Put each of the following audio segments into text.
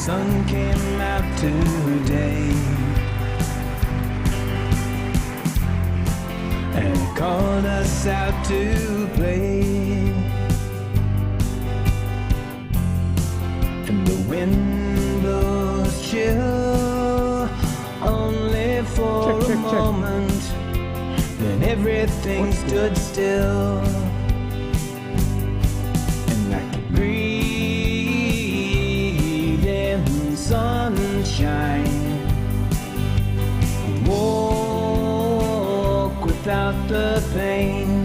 sun came out today, and it called us out to play. And the wind blows chill, only for a moment, then everything stood still. And I could breathe in sunshine, walk without the pain.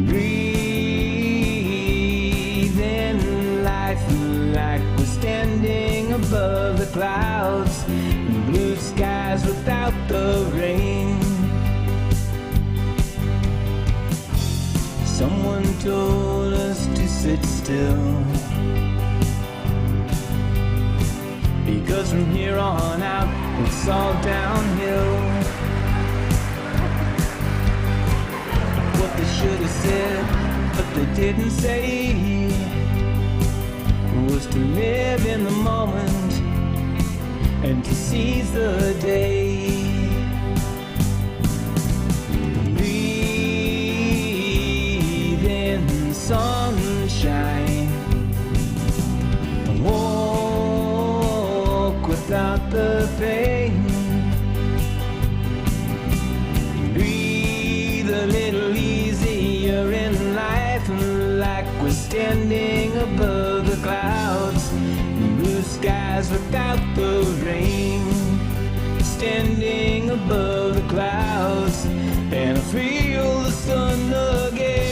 Breathe in life like we're standing above the clouds, and blue skies without the rain. Someone told us to sit still, because from here on out it's all downhill. What they should have said, but they didn't say, was to live in the moment and to seize the day. Breathe in sunshine, walk without the pain. Breathe a little easier in life, like we're standing above the clouds, blue skies without the rain. Standing above the clouds, and I feel the sun again.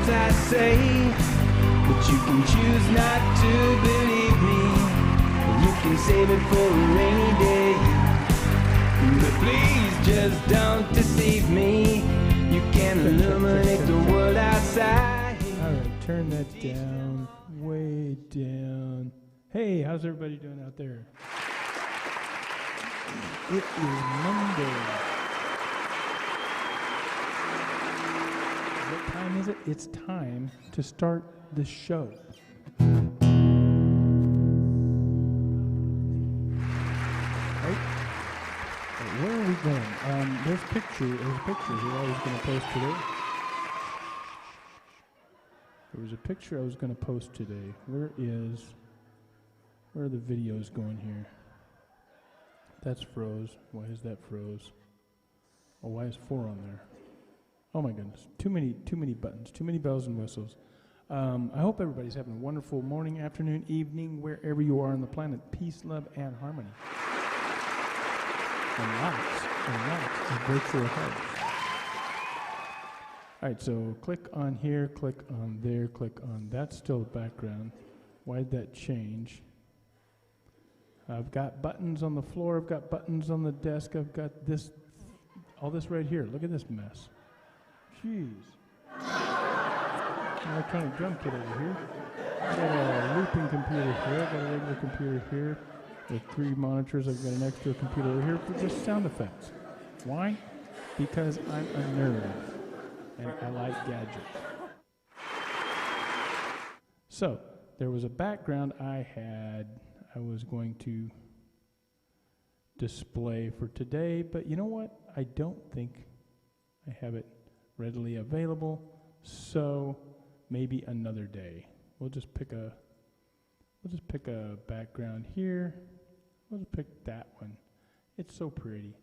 I say, but you can choose not to believe me. You can save it for a rainy day, but please just don't deceive me. You can illuminate the world outside. Alright, turn that down, way down. Hey, how's everybody doing out there? It is Monday. What time is it? It's time to start the show. Right? Where are we going? There's a picture here I was going to post today. There was a picture I was going to post today. Where are the videos going here? That's froze. Why is that froze? Oh, why is 4 on there? Oh my goodness, too many buttons, too many bells and whistles. I hope everybody's having a wonderful morning, afternoon, evening, wherever you are on the planet. Peace, love, and harmony. And lots of virtual hugs. All right, so click on here, click on there, click on that's still the background. Why'd that change? I've got buttons on the floor, I've got buttons on the desk, I've got this, all this right here. Look at this mess. Jeez. Electronic drum kit over here. I've got a looping computer here. I've got a regular computer here with 3 monitors. I've got an extra computer over here for just sound effects. Why? Because I'm a nerd and I like gadgets. So, there was a background I was going to display for today, but you know what? I don't think I have it readily available, so maybe another day. We'll just pick a background here. We'll just pick that one. It's so pretty.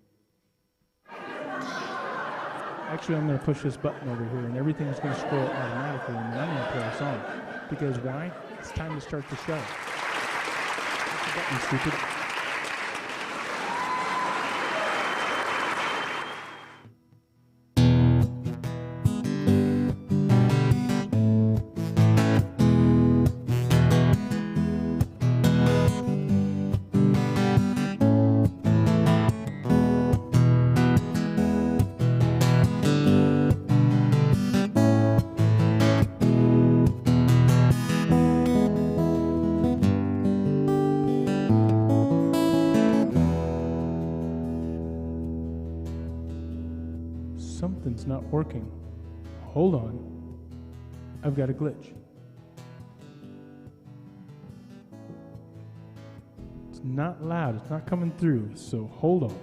Actually, I'm going to push this button over here, and everything's going to scroll automatically, and then I'm going to play a song. Because why? It's time to start the show. Push the button, stupid. Something's not working. Hold on. I've got a glitch. It's not loud. It's not coming through. So hold on.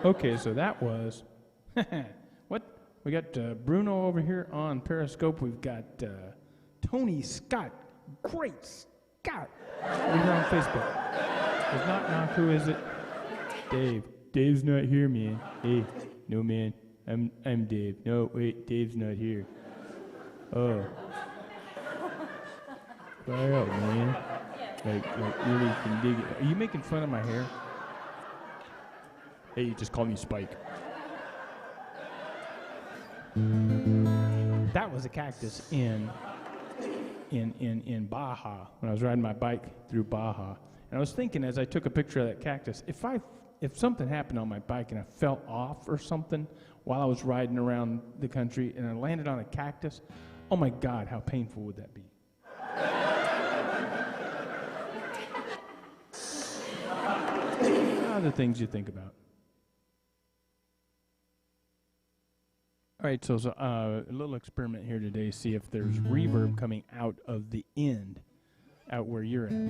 Okay, so that was what we got. Bruno over here on Periscope. We've got Tony Scott. Great Scott over here on Facebook. It's knock. Who is it? Dave. Dave's not here, man. Hey, no, man. I'm Dave. No, wait, Dave's not here. Oh. Fire out, man. Like really can dig it. Are you making fun of my hair? Hey, just call me Spike. That was a cactus in Baja when I was riding my bike through Baja. And I was thinking as I took a picture of that cactus, if something happened on my bike and I fell off or something while I was riding around the country and I landed on a cactus, oh my God, how painful would that be? Other things you think about. All right, so a little experiment here today, see if there's reverb coming out of the end, out where you're at. You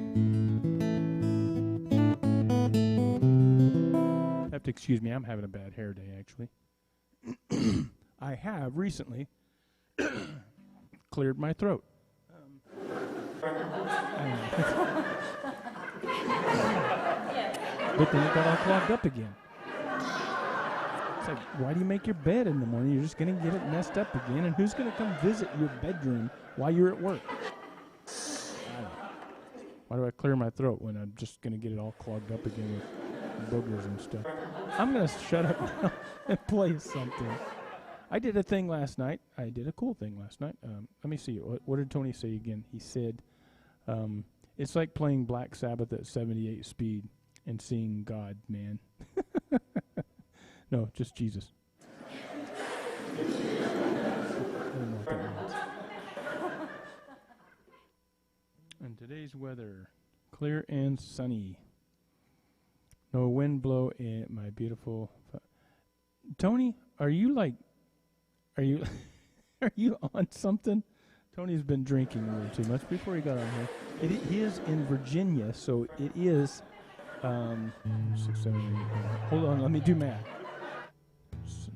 have to excuse me, I'm having a bad hair day, actually. I have recently cleared my throat. But then it got all clogged up again. It's like, why do you make your bed in the morning? You're just going to get it messed up again. And who's going to come visit your bedroom while you're at work? I don't know. Why do I clear my throat when I'm just going to get it all clogged up again with boogers and stuff? I'm going to shut up now and play something. I did a thing last night. I did a cool thing last night. Let me see. What did Tony say again? He said, it's like playing Black Sabbath at 78 speed and seeing God, man. No, just Jesus. I don't know what that means. And today's weather, clear and sunny. No wind blow in my beautiful... Tony, are you are you on something? Tony's been drinking a little too much before he got on here. He is in Virginia, so it is 6, 7, 8. Hold on, let me do math.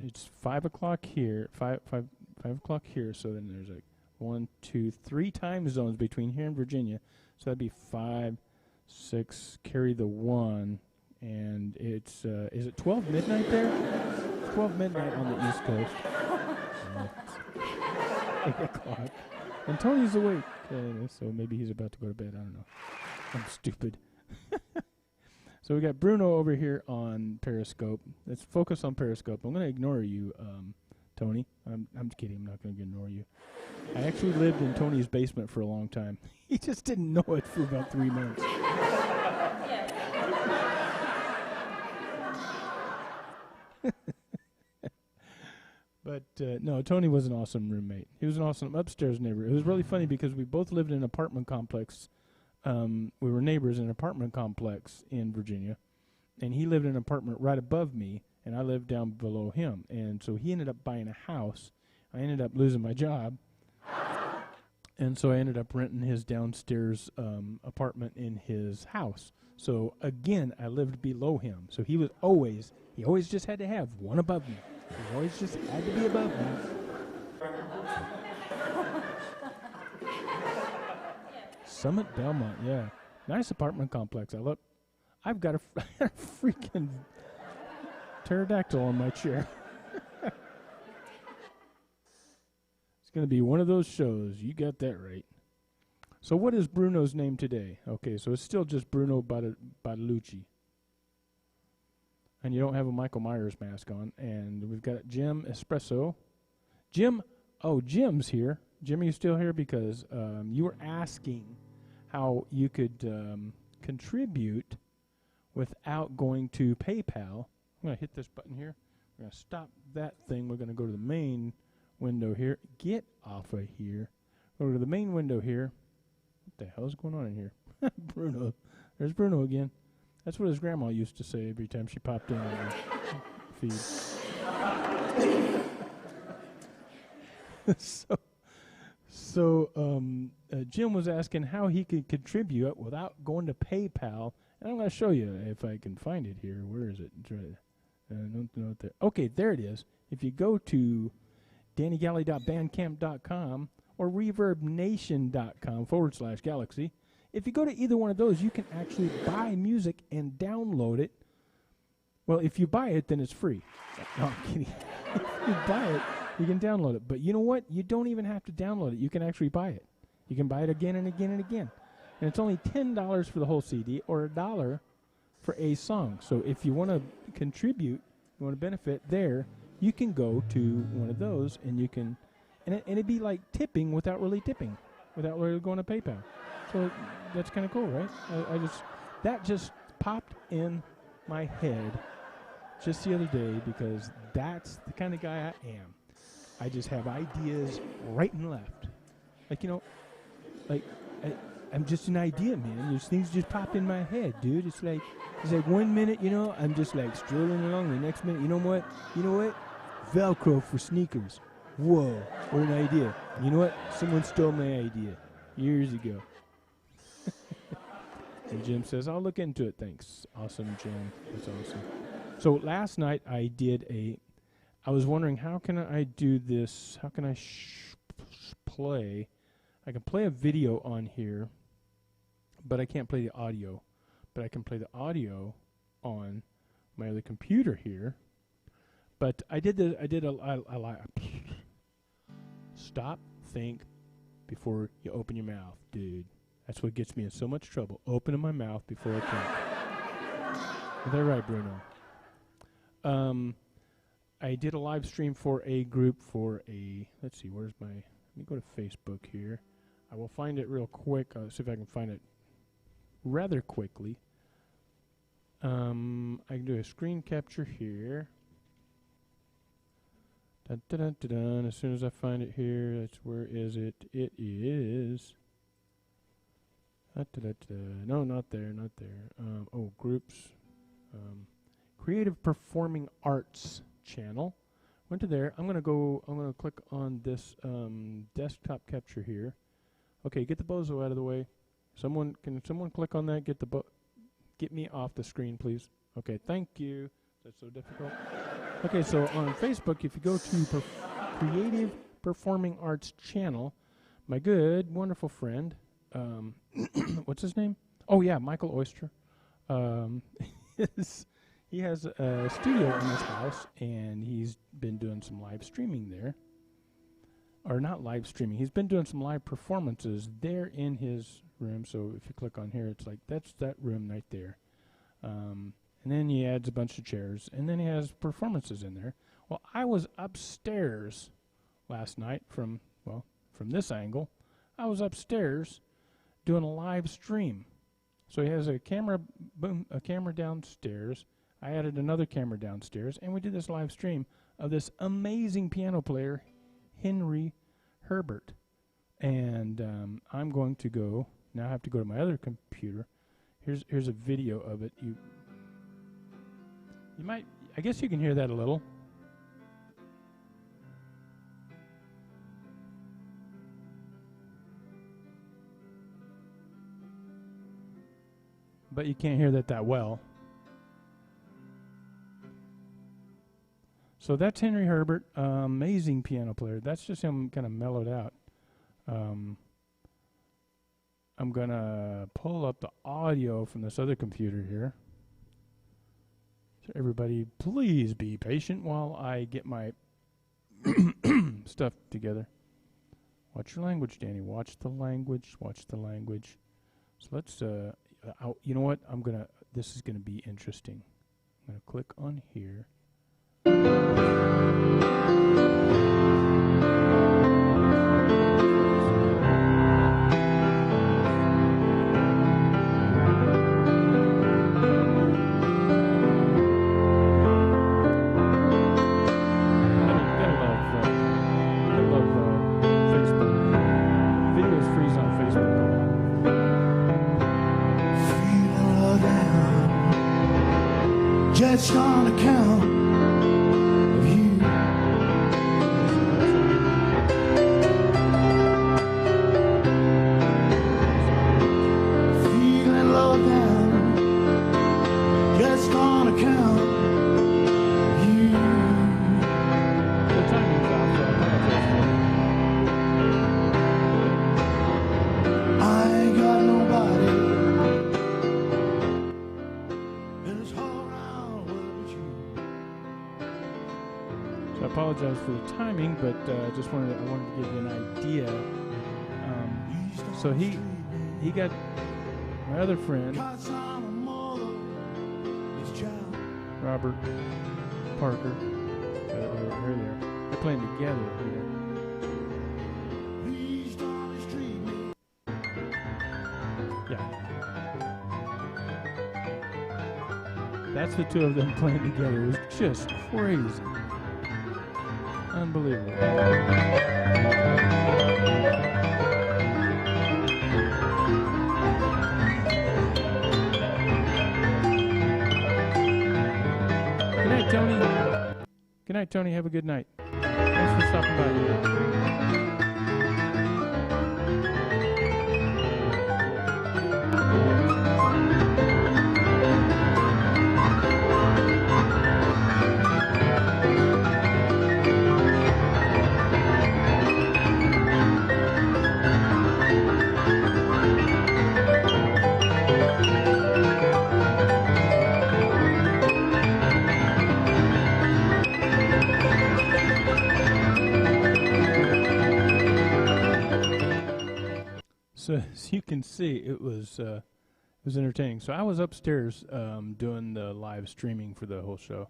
It's 5 o'clock here. 5 o'clock here. So then there's like 1, 2, 3 time zones between here and Virginia. So that'd be 5, 6. Carry the 1, and it's is it 12 midnight there? It's 12 midnight on the East Coast. 8 o'clock. And Tony's awake, so maybe he's about to go to bed. I don't know. I'm stupid. So we got Bruno over here on Periscope. Let's focus on Periscope. I'm going to ignore you, Tony. I'm kidding. I'm not going to ignore you. I actually lived in Tony's basement for a long time. He just didn't know it for about 3 months. But no, Tony was an awesome roommate. He was an awesome upstairs neighbor. It was really funny because we both lived in an apartment complex. We were neighbors in an apartment complex in Virginia, and he lived in an apartment right above me, and I lived down below him. And so he ended up buying a house. I ended up losing my job, and so I ended up renting his downstairs apartment in his house. So again, I lived below him. So he always just had to have one above me. He always just had to be above me. Summit Belmont, yeah. Nice apartment complex. I've got a freaking pterodactyl on my chair. It's going to be one of those shows. You got that right. So what is Bruno's name today? Okay, so it's still just Bruno Bartolucci. And you don't have a Michael Myers mask on. And we've got Jim Espresso. Jim's here. Jim, are you still here? Because you were asking how you could contribute without going to PayPal. I'm going to hit this button here. We're going to stop that thing. We're going to go to the main window here. Get off of here. Go to the main window here. What the hell is going on in here? Bruno. There's Bruno again. That's what his grandma used to say every time she popped in on the feed. So Jim was asking how he could contribute without going to PayPal. And I'm going to show you if I can find it here. Where is it? Don't know it there. Okay, there it is. If you go to DannyGalley.bandcamp.com or ReverbNation.com/Galaxy, if you go to either one of those, you can actually buy music and download it. Well, if you buy it, then it's free. No, I'm kidding. If you buy it, you can download it. But you know what? You don't even have to download it. You can actually buy it. You can buy it again and again and again. And it's only $10 for the whole CD or $1 for a song. So if you want to contribute, you want to benefit there, you can go to one of those and you can, and it'd be like tipping without really tipping, without really going to PayPal. So that's kind of cool, right? That just popped in my head just the other day because that's the kind of guy I am. I just have ideas right and left. Like, you know, like I'm just an idea, man. These things just pop in my head, dude. It's like 1 minute, you know, I'm just like strolling along. The next minute, you know what? Velcro for sneakers. Whoa, what an idea. You know what? Someone stole my idea years ago. And Jim says, I'll look into it. Thanks. Awesome, Jim. That's awesome. So last night I was wondering, how can I do this? How can I play? I can play a video on here, but I can't play the audio. But I can play the audio on my other computer here. But I did a stop, think before you open your mouth, dude. That's what gets me in so much trouble. Opening my mouth before I think. Is that right, Bruno? I did a live stream for a group for a, let's see, let me go to Facebook here. I will find it real quick. I'll see if I can find it rather quickly. I can do a screen capture here. Dun, dun, dun, dun, dun. As soon as I find it here, where is it? It is. No, not there. Groups. Creative Performing Arts channel. Went to there. I'm going to click on this desktop capture here. Okay, get the bozo out of the way. Can someone click on that? Get me off the screen, please. Okay, thank you. That's so difficult. Okay, so on Facebook, if you go to Creative Performing Arts channel, my good, wonderful friend, what's his name? Oh, yeah, Michael Oyster. He has a studio in his house, and he's been doing some live streaming there. Or not live streaming. He's been doing some live performances there in his room. So if you click on here, it's like, that's that room right there. And then he adds a bunch of chairs, and then he has performances in there. Well, I was upstairs last night from this angle. I was upstairs doing a live stream. So he has a camera downstairs. I added another camera downstairs, and we did this live stream of this amazing piano player, Henry Herbert. And I'm going to now I have to go to my other computer. Here's a video of it. You might, I guess you can hear that a little. But you can't hear that well. So that's Henry Herbert, amazing piano player. That's just him kind of mellowed out. I'm going to pull up the audio from this other computer here. So everybody, please be patient while I get my stuff together. Watch your language, Danny. Watch the language. Watch the language. So let's, you know what? This is going to be interesting. I'm going to click on here. Just on account of you. Feeling low down just on account apologize for the timing, but I wanted to give you an idea. So he got my other friend, Robert Parker. They're playing together here. That's the two of them playing together. It was just crazy. Unbelievable. Good night, Tony. Good night, Tony. Have a good night. Thanks for stopping by. So as you can see, it was entertaining. So I was upstairs doing the live streaming for the whole show.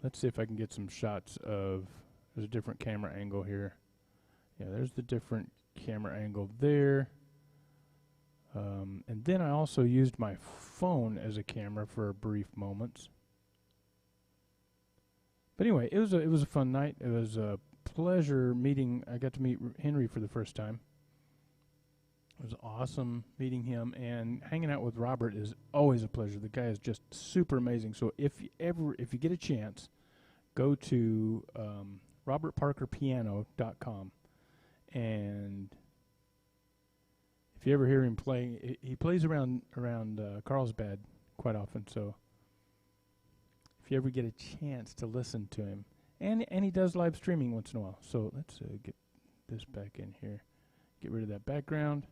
Let's see if I can get some shots of. There's a different camera angle here. Yeah, there's the different camera angle there. And then I also used my phone as a camera for brief moments. But anyway, it was a fun night. It was a pleasure meeting. I got to meet Henry for the first time. It was awesome meeting him, and hanging out with Robert is always a pleasure. The guy is just super amazing. So if you get a chance, go to robertparkerpiano.com, and if you ever hear him play, he plays around Carlsbad quite often. So if you ever get a chance to listen to him, and he does live streaming once in a while. So let's get this back in here. Get rid of that background.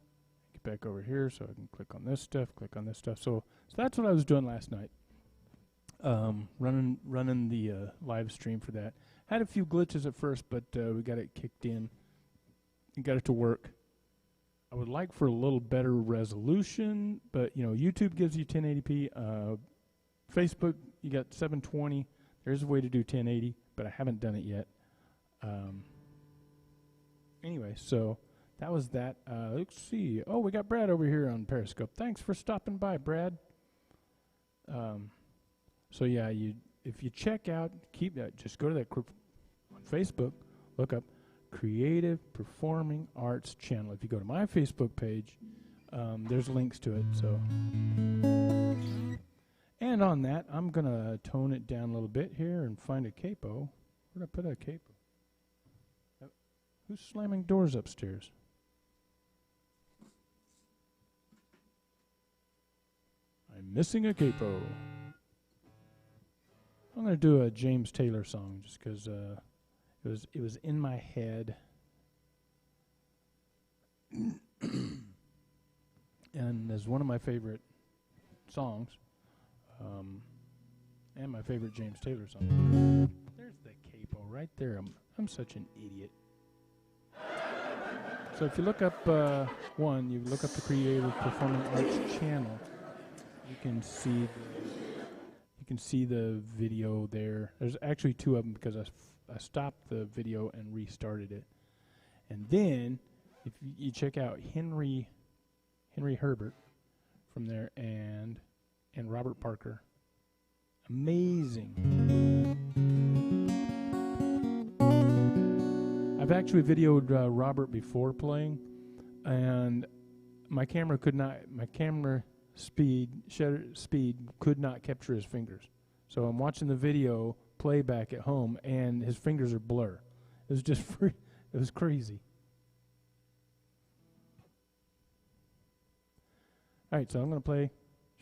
Get back over here so I can click on this stuff. So that's what I was doing last night. Running the live stream for that. Had a few glitches at first, but we got it kicked in and got it to work. I would like for a little better resolution, but YouTube gives you 1080p. Facebook, you got 720. There's a way to do 1080, but I haven't done it yet. Anyway, so that was that. Let's see. Oh, we got Brad over here on Periscope. Thanks for stopping by, Brad. So yeah, if you check out, just go to that on Facebook, look up Creative Performing Arts Channel. If you go to my Facebook page, there's links to it. So, and on that, I'm gonna tone it down a little bit here and find a capo. Where'd I put a capo? Who's slamming doors upstairs? I'm missing a capo. I'm going to do a James Taylor song just because it was in my head. And as one of my favorite songs, and my favorite James Taylor song. There's the capo right there. I'm such an idiot. So if you look up you look up the Creative Performing Arts Channel, you can see the video there. There's actually two of them because I stopped the video and restarted it. And then if you check out Henry Herbert from there and Robert Parker, amazing. I've actually videoed Robert before playing, and my camera shutter speed could not capture his fingers. So I'm watching the video playback at home, and his fingers are blur. It was just it was crazy. All right, so I'm going to play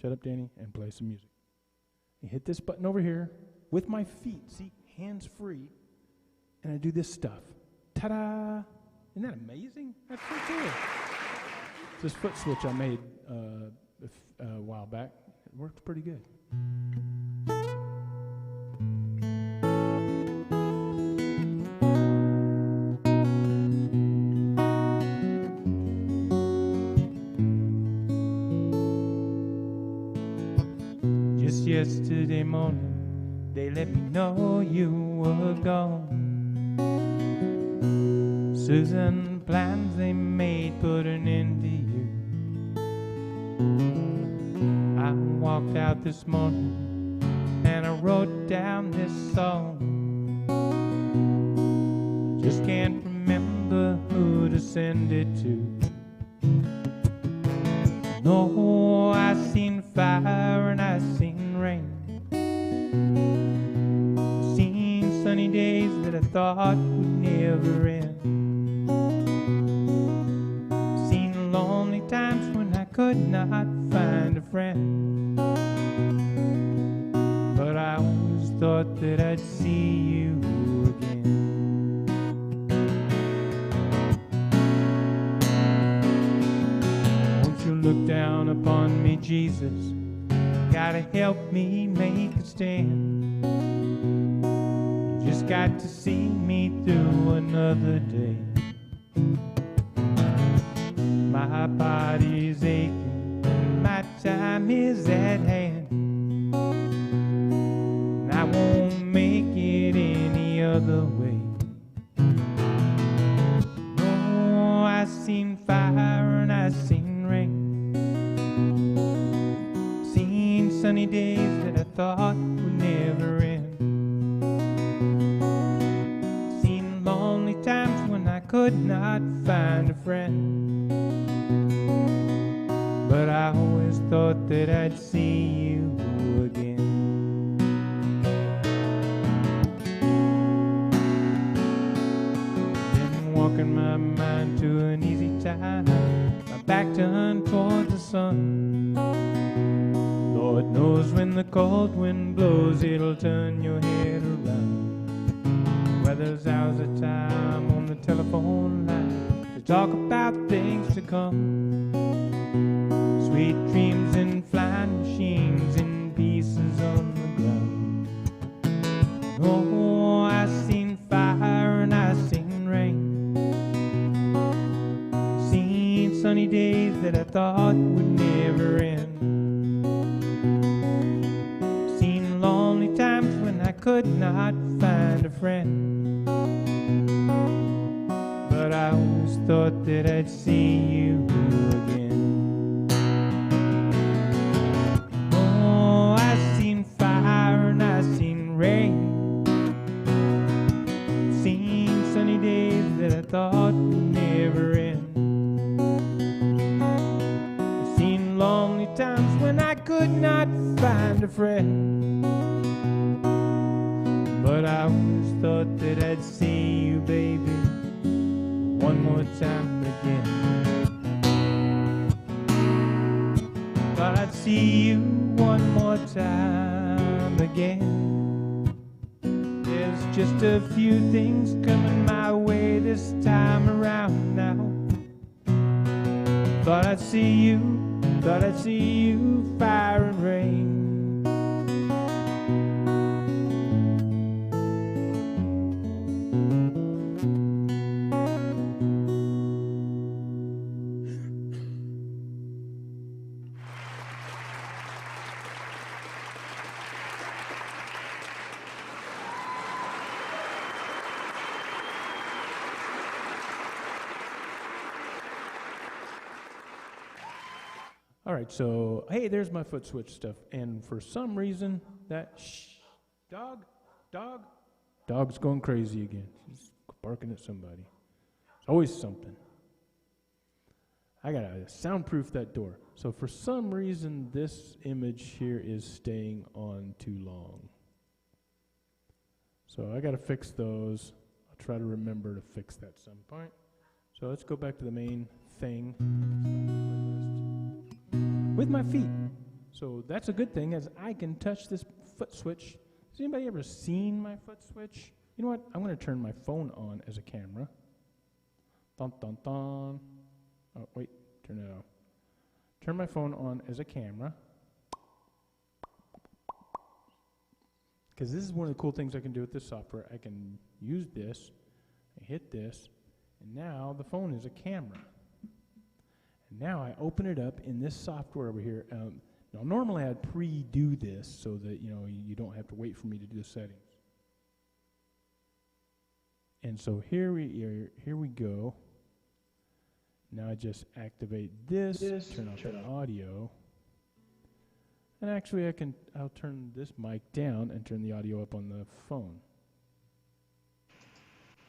Shut Up, Danny, and play some music. You hit this button over here with my feet, see, hands free, and I do this stuff. Ta-da! Isn't that amazing? That's so cool. It's this foot switch I made a while back. It worked pretty good. just yesterday morning, they let me know you were gone. Susan, plans they made put an end to you. I walked out this morning and I wrote down this song. I just can't remember who to send it to. No, I seen fire and I seen rain. I seen sunny days that I thought would never end. I seen lonely times when I could not find a friend. But I always thought that I'd see you again. Won't you look down upon me, Jesus? Gotta help me make a stand. You just got to see me through another day. My body's aching, my time is at hand, and I won't make it any other way. No, I seen fire and I seen rain, seen sunny days that I thought would never end, seen lonely times when I could not find a friend. But I always thought that I'd see you again. Been walking my mind to an easy time, my back turned towards the sun. Lord knows when the cold wind blows, it'll turn your head around. Weather's hours of time on the telephone line to talk about things to come. Sweet dreams in flying machines in pieces on the ground. Oh, I seen fire and I seen rain, seen sunny days that I thought would never end, seen lonely times when I could not find a friend. But I always thought that I'd see you again. Thought would never end. I've seen lonely times when I could not find a friend. But I always thought that I'd see you, baby, one more time again. Thought I'd see you one more time again. There's just a few things coming my way this time around now. Thought I'd see you, fire and rain. All right, so, hey, there's my foot switch stuff. And for some reason, dog's going crazy again. She's barking at somebody. It's always something. I got to soundproof that door. So for some reason, this image here is staying on too long. So I got to fix those. I'll try to remember to fix that at some point. So let's go back to the main thing. With my feet. So that's a good thing, as I can touch this foot switch. Has anybody ever seen my foot switch? You know what? I'm going to turn my phone on as a camera. Dun, dun, dun. Oh, wait. Turn it off. Turn my phone on as a camera. Because this is one of the cool things I can do with this software. I can use this, I hit this, and now the phone is a camera. And now I open it up in this software over here. Now, normally I'd pre-do this so that, you don't have to wait for me to do the settings. And so here we go. Now I just activate this, turn off the audio. And actually I'll turn this mic down and turn the audio up on the phone.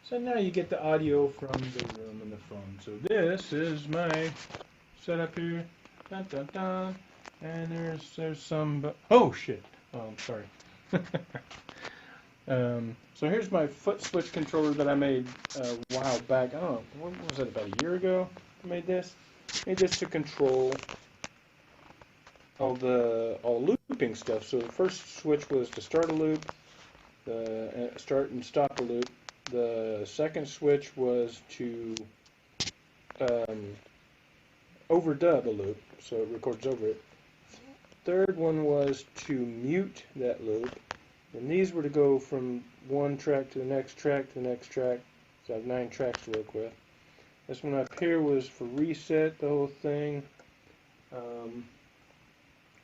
So now you get the audio from the room and the phone. So this is my setup here. Dun, dun, dun. And there's some, oh shit. Oh, I'm sorry. So here's my foot switch controller that I made a while back. I don't know, what was it, about a year ago I made this? Made this to control all looping stuff. So the first switch was to start a loop, the start and stop a loop. The second switch was to overdub a loop, so it records over it. Third one was to mute that loop. And these were to go from one track to the next track to the next track. So I have 9 tracks to work with. This one up here was for reset the whole thing. And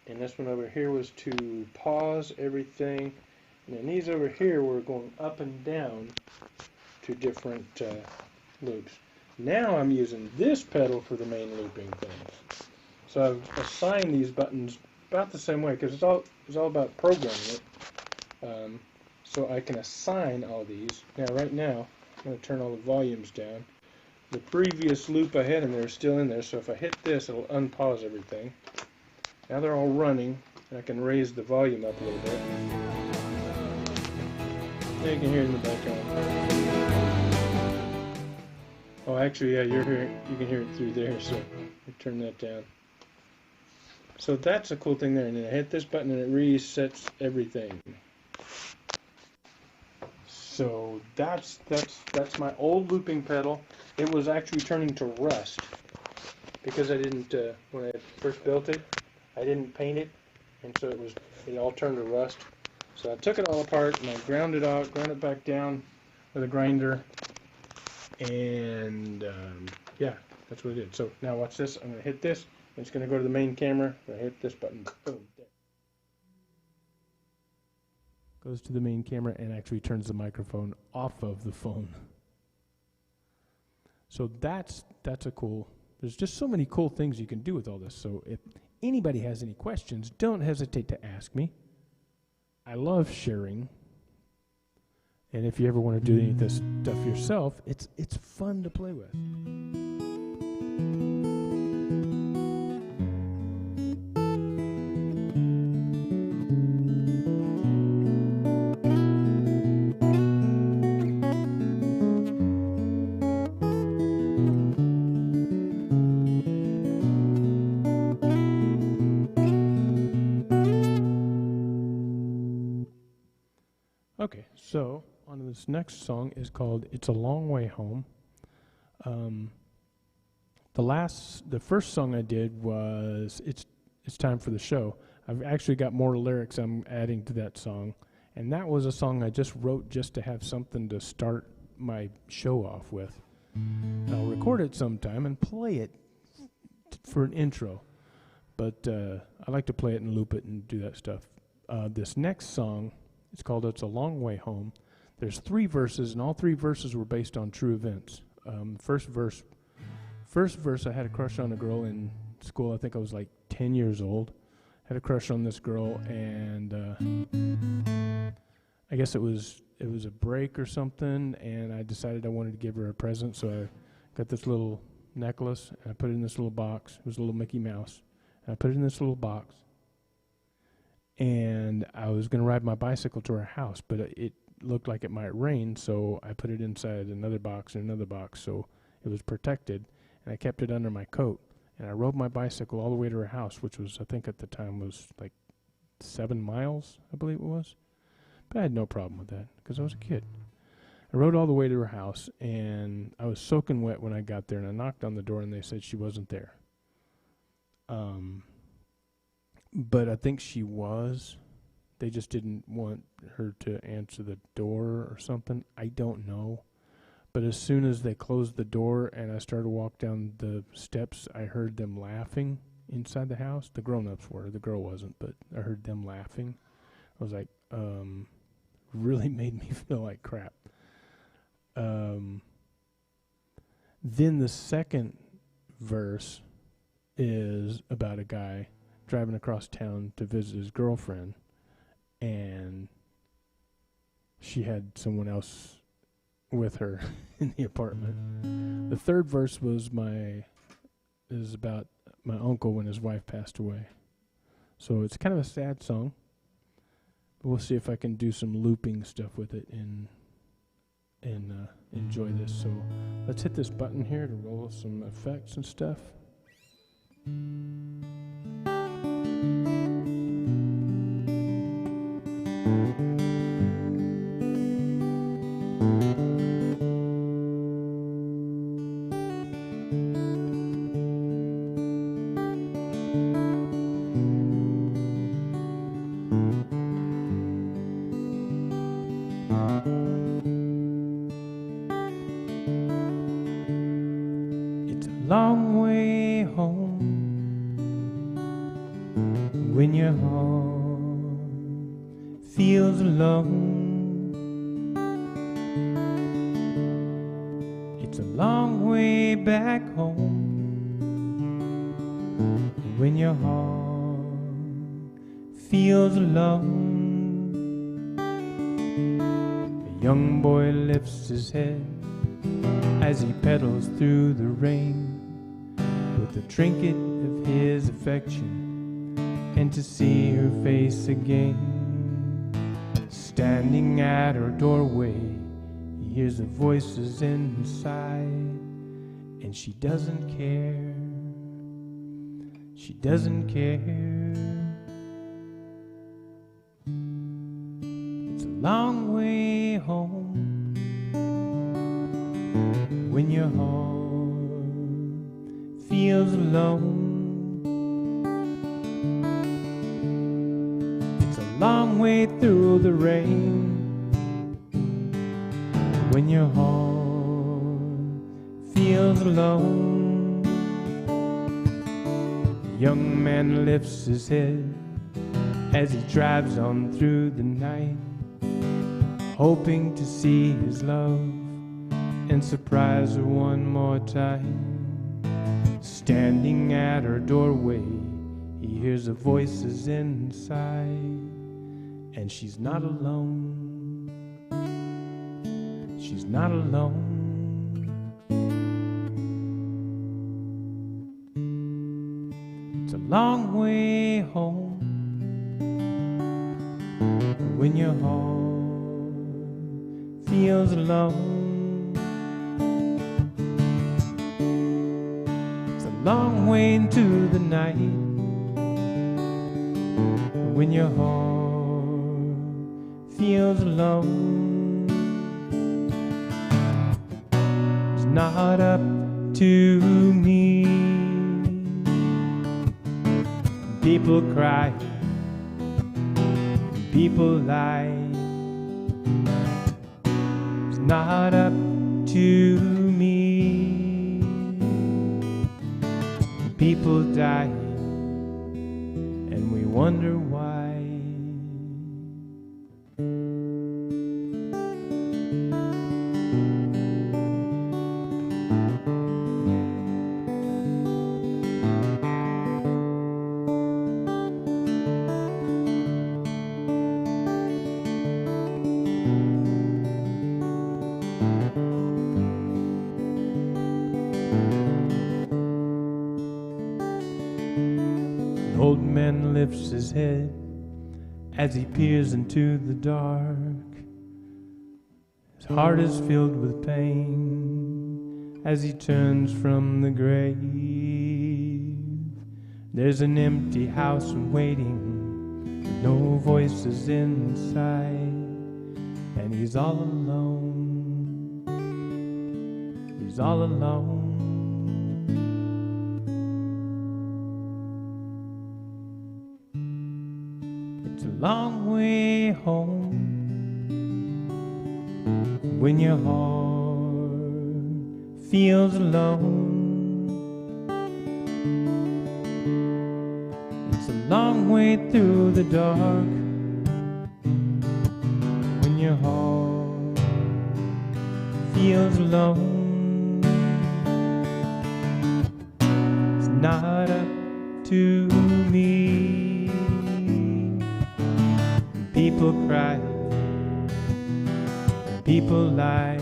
this one over here was to pause everything. And then these over here were going up and down to different loops. Now I'm using this pedal for the main looping things. So I've assigned these buttons about the same way because it's all about programming it. So I can assign all these. Now right now I'm going to turn all the volumes down. The previous loop I had in there is still in there, so if I hit this it'll unpause everything. Now they're all running, and I can raise the volume up a little bit. Now you can hear it in the background. Oh, actually, yeah, you can hear it through there, so I turn that down. So that's a cool thing there, and then I hit this button and it resets everything. So that's my old looping pedal. It was actually turning to rust because I didn't, when I first built it, I didn't paint it, and so it all turned to rust. So I took it all apart and I ground it back down with a grinder, and yeah, that's what I did. So now watch this. I'm going to hit this, and it's going to go to the main camera. I hit this button. Boom. There. Goes to the main camera and actually turns the microphone off of the phone. So that's a cool. There's just so many cool things you can do with all this. So if anybody has any questions, don't hesitate to ask me. I love sharing. And if you ever want to do any of this stuff yourself, it's fun to play with. Okay, so on to this next song is called "It's a Long Way Home." The first song I did was "It's Time for the Show." I've actually got more lyrics I'm adding to that song, and that was a song I just wrote just to have something to start my show off with. And I'll record it sometime and play it for an intro, but I like to play it and loop it and do that stuff. This next song, it's called "It's a Long Way Home." There's 3 verses, and all 3 verses were based on true events. First verse, I had a crush on a girl in school. I think I was like 10 years old. Had a crush on this girl, and I guess it was a break or something, and I decided I wanted to give her a present, so I got this little necklace, and I put it in this little box. It was a little Mickey Mouse. And I put it in this little box. And I was going to ride my bicycle to her house, but it looked like it might rain, so I put it inside another box and another box, so it was protected, and I kept it under my coat. And I rode my bicycle all the way to her house, which was, I think at the time, was like 7 miles, I believe it was. But I had no problem with that, because I was a kid. I rode all the way to her house, and I was soaking wet when I got there, and I knocked on the door, and they said she wasn't there. But I think she was. They just didn't want her to answer the door or something. I don't know. But as soon as they closed the door and I started to walk down the steps, I heard them laughing. inside the house. The grown-ups were. The girl wasn't, but I heard them laughing. I was like, really made me feel like crap. Then the second verse is about a guy driving across town to visit his girlfriend, and she had someone else with her in the apartment. The third verse is about my uncle when his wife passed away. So it's kind of a sad song. But we'll see if I can do some looping stuff with it and enjoy this. So let's hit this button here to roll some effects and stuff. Long way home when your heart feels alone. It's a long way back home when your heart feels alone. A young boy lifts his head as he pedals through the rain, with a trinket of his affection, and to see her face again. Standing at her doorway, he hears the voices inside, and she doesn't care. She doesn't care. It's a long way home when your heart feels alone. It's a long way through the rain when your heart feels alone. The young man lifts his head as he drives on through the night, hoping to see his love and surprise her one more time. Standing at her doorway, he hears the voices inside, and she's not alone. She's not alone. It's a long way home when your heart feels alone. Long way into the night when your heart feels alone. It's not up to me. People cry, people lie. It's not up to me. People die, and we wonder why. Old man lifts his head as he peers into the dark. His heart is filled with pain as he turns from the grave. There's an empty house waiting, with no voices inside, and he's all alone. He's all alone. It's a long way home when your heart feels alone. long way through the dark when your heart feels alone. It's not up to me. People cry, people lie.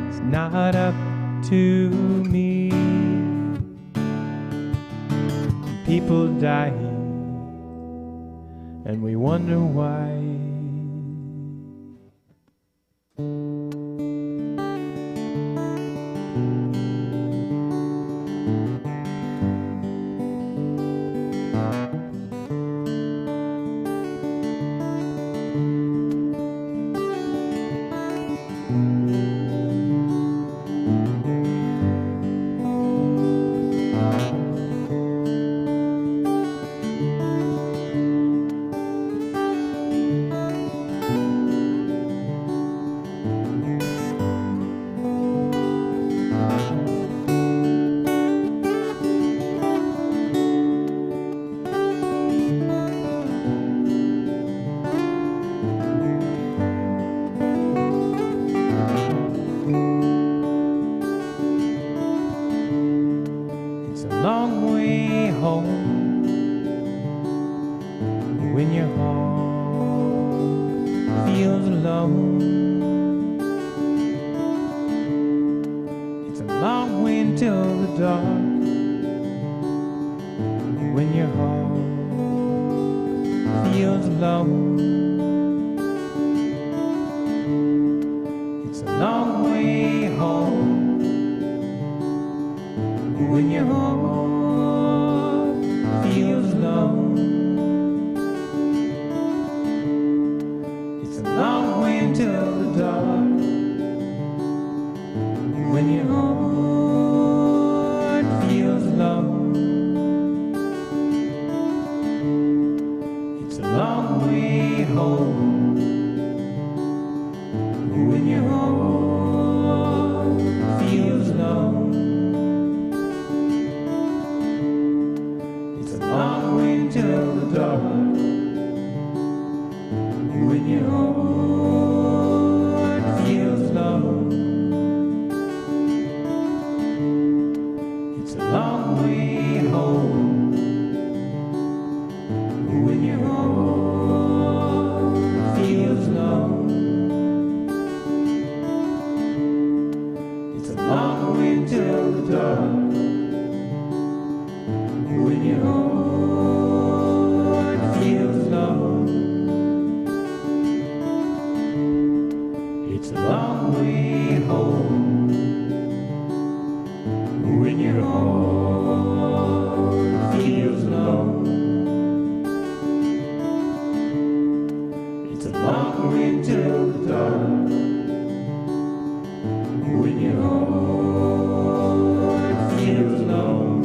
It's not up to me. People die, and we wonder why. Long way home when your heart feels alone. It's a long way until the dark when your heart feels alone. It's a long way home when your heart feels alone. It's a long way until the dark when your heart feels alone. It's a long way home when your heart feels alone. Long way till the dark when your heart feels alone. It's a long way home when your heart feels alone. It's a long way till the dark when your heart feels alone. It's a long way home when your heart feels alone. It's a long way till the dark when your heart feels alone.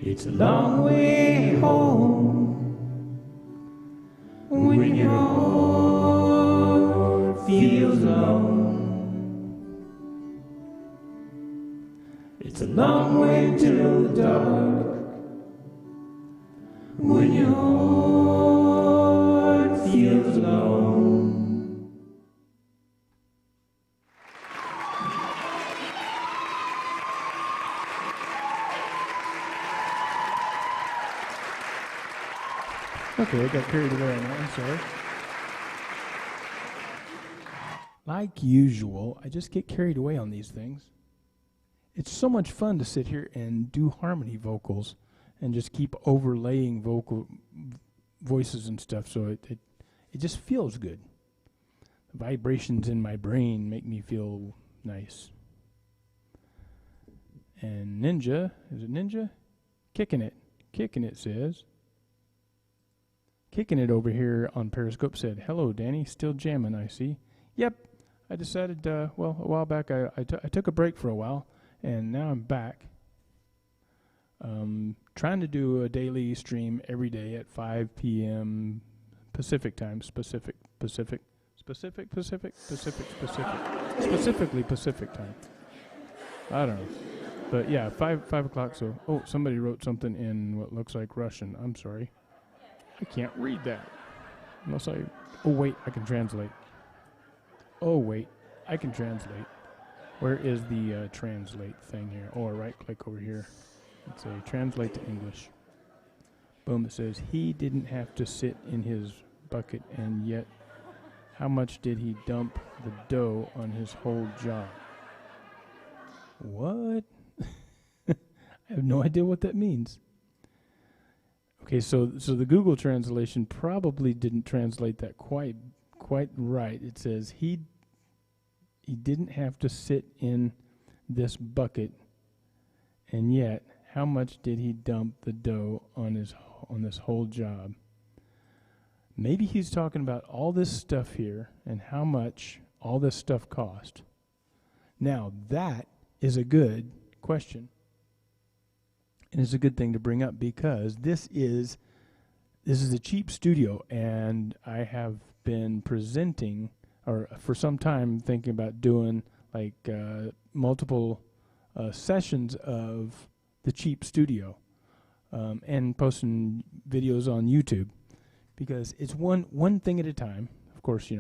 It's a long way home when your heart feels alone. It's a long way till the dark when your heart feels alone. Okay, I got carried away on that. I'm sorry. Like usual, I just get carried away on these things. It's so much fun to sit here and do harmony vocals and just keep overlaying voices and stuff, so it just feels good. The vibrations in my brain make me feel nice. And Ninja, is it Ninja? Kicking it says. Kicking it over here on Periscope said, "Hello, Danny. Still jamming, I see." Yep. I decided, a while back, I took a break for a while, and now I'm back. Trying to do a daily stream every day at 5 p.m. Pacific time. Specifically Pacific time. I don't know. But yeah, 5 o'clock. So, somebody wrote something in what looks like Russian. I'm sorry. I can't read that. Unless I can translate. I can translate. Where is the translate thing here? I right-click over here. Let's say translate to English. Boom, it says, he didn't have to sit in his bucket, and yet how much did he dump the dough on his whole job? What? I have no idea what that means. Okay, so the Google translation probably didn't translate that quite right. It says he didn't have to sit in this bucket, and yet how much did he dump the dough on this whole job? Maybe he's talking about all this stuff here and how much all this stuff cost. Now that is a good question. And it's a good thing to bring up because this is a cheap studio, and I have been presenting, or for some time thinking about doing like multiple sessions of the cheap studio and posting videos on YouTube, because it's one thing at a time, of course,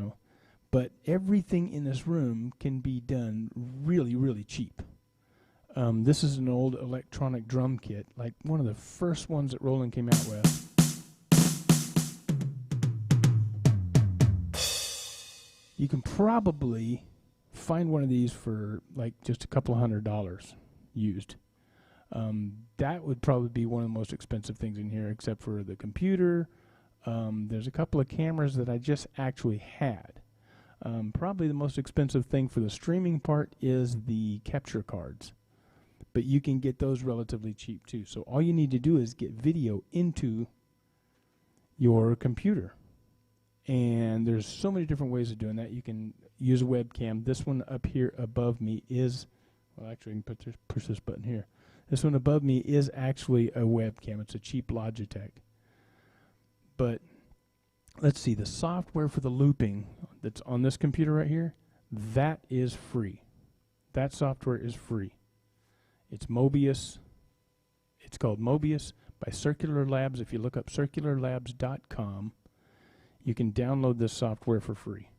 but everything in this room can be done really, really cheap. This is an old electronic drum kit, like one of the first ones that Roland came out with. You can probably find one of these for like just a couple of $100 used. That would probably be one of the most expensive things in here, except for the computer. There's a couple of cameras that I just actually had. Probably the most expensive thing for the streaming part is the capture cards. But you can get those relatively cheap too. So all you need to do is get video into your computer. And there's so many different ways of doing that. You can use a webcam. This one up here above me is, well, actually I can push this button here. This one above me is actually a webcam. It's a cheap Logitech. But let's see, the software for the looping that's on this computer right here, that is free. That software is free. It's Mobius. It's called Mobius by Circular Labs. If you look up circularlabs.com, you can download this software for free.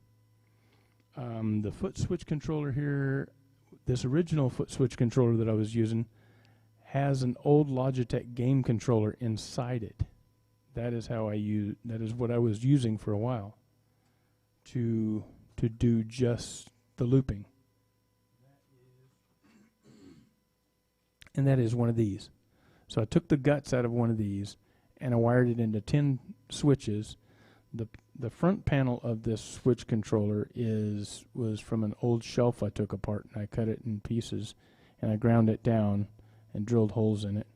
The foot switch controller here, this original foot switch controller that I was using, has an old Logitech game controller inside it. That is what I was using for a while to do just the looping. And that is one of these. So I took the guts out of one of these and I wired it into 10 switches. The front panel of this switch controller was from an old shelf I took apart, and I cut it in pieces and I ground it down and drilled holes in it.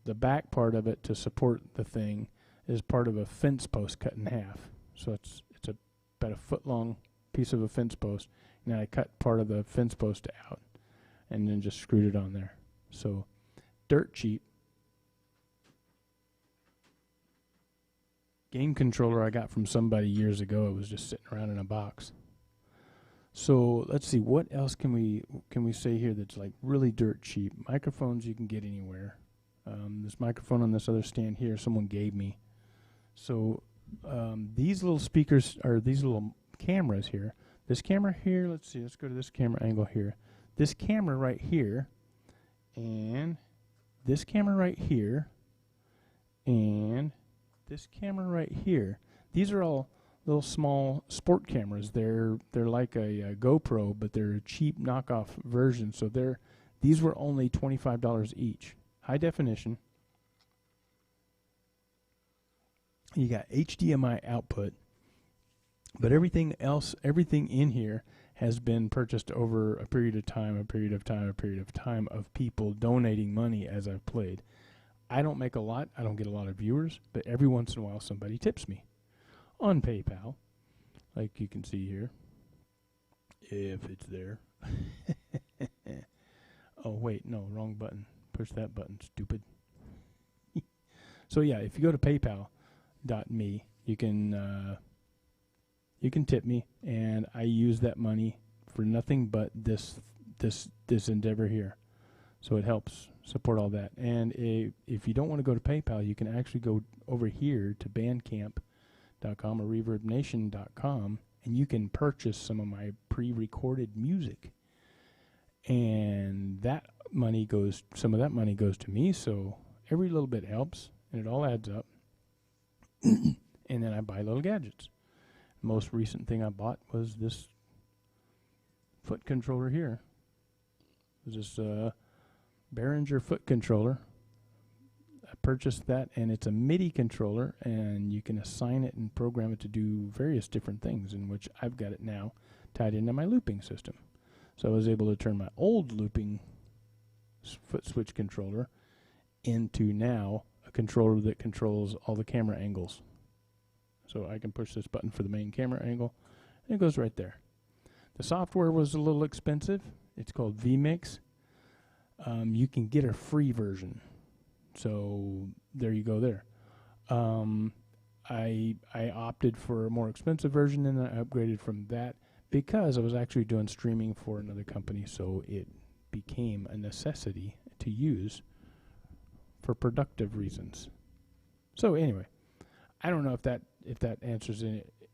The back part of it to support the thing is part of a fence post cut in half. So it's about a foot long piece of a fence post, and I cut part of the fence post out and then just screwed it on there. So dirt cheap. game controller I got from somebody years ago. It was just sitting around in a box. So let's see, what else can we say here that's like really dirt cheap? Microphones you can get anywhere. This microphone on this other stand here, someone gave me. So these little speakers, or these little cameras here. This camera here, let's see, let's go to this camera angle here. This camera right here, and this camera right here, and this camera right here. These are all little small sport cameras. They're like a GoPro, but they're a cheap knockoff version. So these were only $25 each. High definition. You got HDMI output, but everything else, everything in here has been purchased over a period of time of people donating money as I've played. I don't make a lot. I don't get a lot of viewers, but every once in a while somebody tips me on PayPal, like you can see here, if it's there. Oh, wait, no, wrong button. Push that button, stupid. So, yeah, if you go to PayPal.me, you can tip me, and I use that money for nothing but this endeavor here. So it helps support all that. And if you don't want to go to PayPal, you can actually go over here to Bandcamp.com or ReverbNation.com, and you can purchase some of my pre-recorded music. And some of that money goes to me, so every little bit helps, and it all adds up. And then I buy little gadgets. The most recent thing I bought was this foot controller here. It was this Behringer foot controller. I purchased that, and it's a MIDI controller, and you can assign it and program it to do various different things, in which I've got it now tied into my looping system. So I was able to turn my old looping foot switch controller into now a controller that controls all the camera angles. So I can push this button for the main camera angle, and it goes right there. The software was a little expensive. It's called vMix. You can get a free version. So there you go there. I opted for a more expensive version, and I upgraded from that because I was actually doing streaming for another company, so it became a necessity to use for productive reasons. So anyway, I don't know if that answers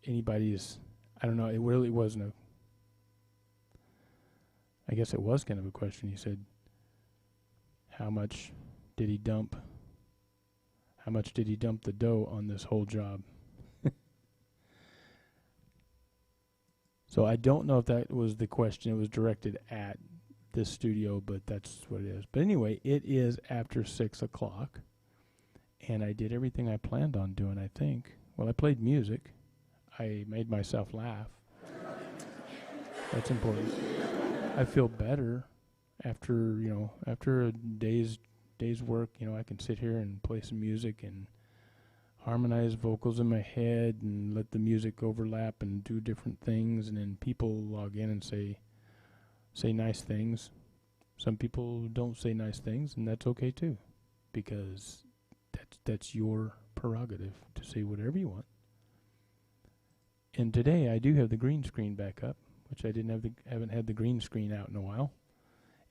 anybody's. I don't know. It really wasn't I guess it was kind of a question. He said, how much did he dump? How much did he dump the dough on this whole job? So I don't know if that was the question. It was directed at this studio, but that's what it is. But anyway, it is after 6 o'clock, and I did everything I planned on doing, I think. Well, I played music. I made myself laugh. That's important. I feel better after a day's work. I can sit here and play some music and harmonize vocals in my head and let the music overlap and do different things, and then people log in and say nice things. Some people don't say nice things, and that's okay too, because that's your prerogative to say whatever you want. And today I do have the green screen back up, which I haven't had the green screen out in a while.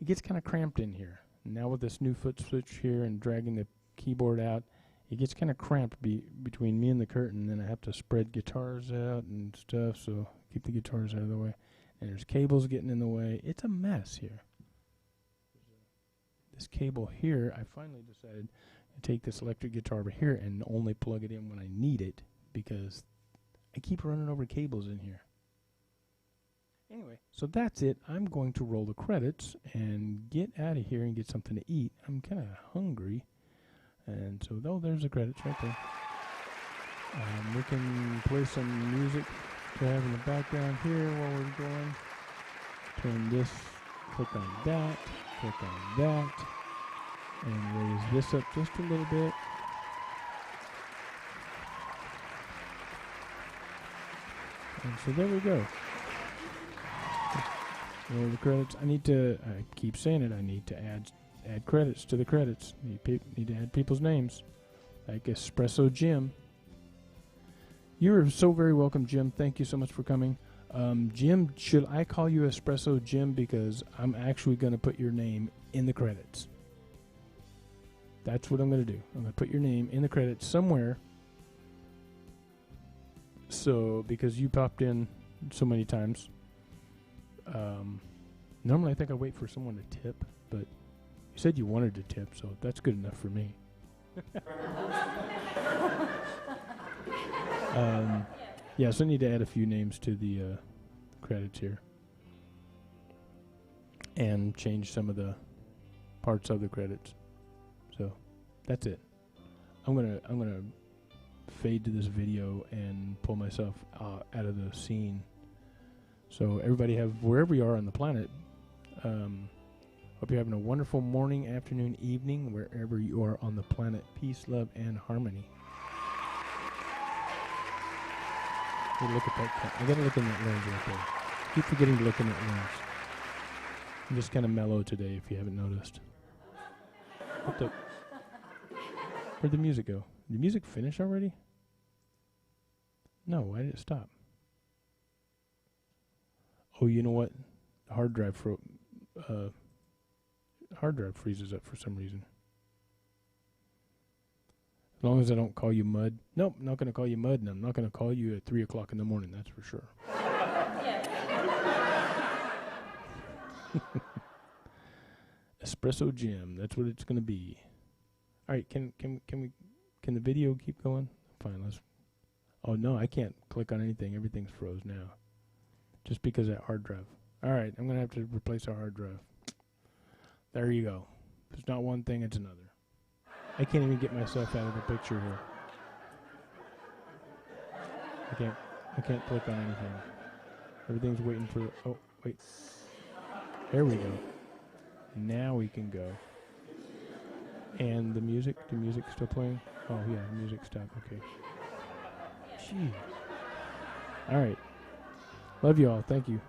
It gets kind of cramped in here. Now with this new foot switch here and dragging the keyboard out, it gets kind of cramped between me and the curtain, and I have to spread guitars out and stuff, so keep the guitars out of the way. And there's cables getting in the way. It's a mess here. This cable here, I finally decided to take this electric guitar over here and only plug it in when I need it, because I keep running over cables in here. Anyway, so that's it. I'm going to roll the credits and get out of here and get something to eat. I'm kind of hungry. And so, there's the credits right there. We can play some music to have in the background here while we're going. Turn this, click on that, and raise this up just a little bit. And so there we go. Roll the credits. I keep saying it, I need to add credits to the credits. Need to add people's names, like Espresso Jim. You're so very welcome, Jim. Thank you so much for coming. Jim, should I call you Espresso Jim? Because I'm actually going to put your name in the credits. That's what I'm going to do. I'm going to put your name in the credits somewhere. So, because you popped in so many times. Normally I think I wait for someone to tip, but you said you wanted to tip, so that's good enough for me. Yeah, so I need to add a few names to the credits here. And change some of the parts of the credits. So, that's it. I'm gonna fade to this video and pull myself out of the scene. So everybody have, wherever you are on the planet, hope you're having a wonderful morning, afternoon, evening, wherever you are on the planet. Peace, love, and harmony. Look at that. I gotta look in that lens right there. Keep forgetting to look in that lens. I'm just kind of mellow today, if you haven't noticed. Where'd the music go? Did the music finish already? No, why did it stop? Oh, you know what? The hard drive freezes up for some reason. As long as I don't call you Mud. Nope, I'm not going to call you Mud, and I'm not going to call you at 3 o'clock in the morning, that's for sure. Espresso Jim, that's what it's going to be. All right, can the video keep going? Fine, let's. Oh no, I can't click on anything. Everything's froze now. Just because of that hard drive. All right, I'm going to have to replace our hard drive. There you go. If it's not one thing, it's another. I can't even get myself out of the picture here. I can't click on anything. Everything's waiting for, oh, wait. There we go. Now we can go. And the music still playing? Oh yeah, the music stopped, okay. Jeez. All right. Love you all, thank you.